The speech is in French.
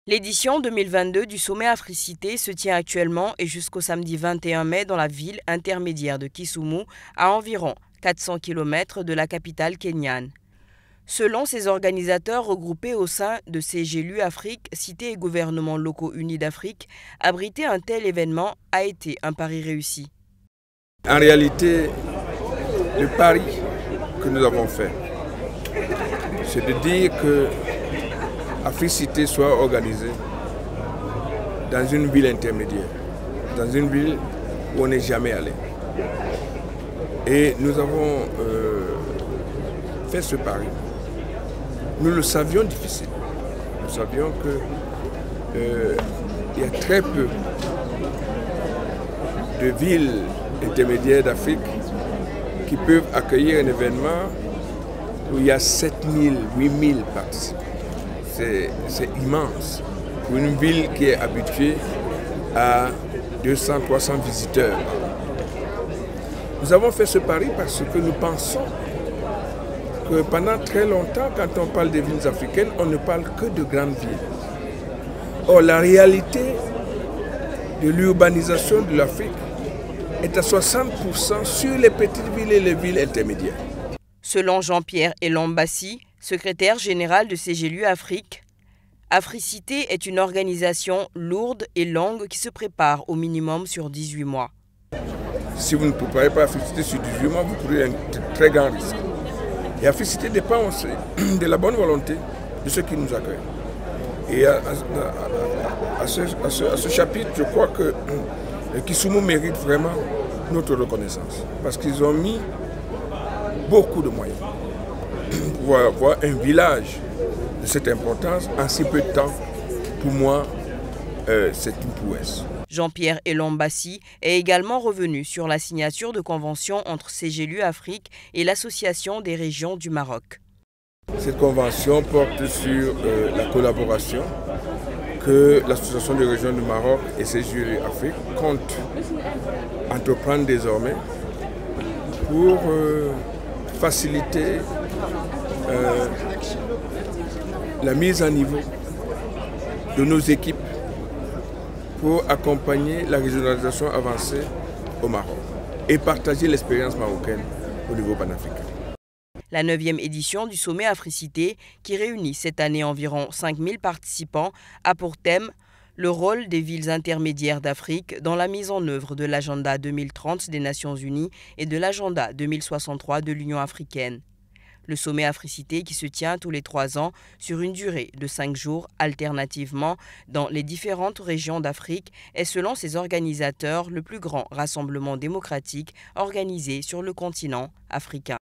L'édition 2022 du sommet Africité se tient actuellement et jusqu'au samedi 21 mai dans la ville intermédiaire de Kisumu, à environ 400 km de la capitale kenyane. Selon ses organisateurs regroupés au sein de CGLU Afrique, cités et gouvernements locaux unis d'Afrique, abriter un tel événement a été un pari réussi. En réalité, le pari que nous avons fait, c'est de dire que Africité soit organisée dans une ville intermédiaire, dans une ville où on n'est jamais allé. Et nous avons fait ce pari. Nous le savions difficile. Nous savions qu'il y a très peu de villes intermédiaires d'Afrique qui peuvent accueillir un événement où il y a 7000, 8000 participants. C'est immense pour une ville qui est habituée à 200, 300 visiteurs. Nous avons fait ce pari parce que nous pensons que pendant très longtemps, quand on parle des villes africaines, on ne parle que de grandes villes. Or, la réalité de l'urbanisation de l'Afrique est à 60% sur les petites villes et les villes intermédiaires. Selon Jean-Pierre Elambassi, secrétaire général de CGLU Afrique, Africité est une organisation lourde et longue qui se prépare au minimum sur 18 mois. Si vous ne préparez pas Africité sur 18 mois, vous courez un très grand risque. Et Africité dépend aussi de la bonne volonté de ceux qui nous accueillent. Et à ce chapitre, je crois que Kisumu mérite vraiment notre reconnaissance. Parce qu'ils ont mis beaucoup de moyens pour avoir un village de cette importance en si peu de temps. Pour moi, c'est une prouesse. Jean-Pierre Elambassi est également revenu sur la signature de convention entre CGLU Afrique et l'Association des régions du Maroc. Cette convention porte sur la collaboration que l'Association des régions du Maroc et CGLU Afrique comptent entreprendre désormais pour faciliter la mise à niveau de nos équipes pour accompagner la régionalisation avancée au Maroc et partager l'expérience marocaine au niveau panafricain. La 9e édition du sommet Africité, qui réunit cette année environ 5000 participants, a pour thème le rôle des villes intermédiaires d'Afrique dans la mise en œuvre de l'agenda 2030 des Nations Unies et de l'agenda 2063 de l'Union africaine. Le sommet Africité qui se tient tous les 3 ans sur une durée de 5 jours alternativement dans les différentes régions d'Afrique est selon ses organisateurs le plus grand rassemblement démocratique organisé sur le continent africain.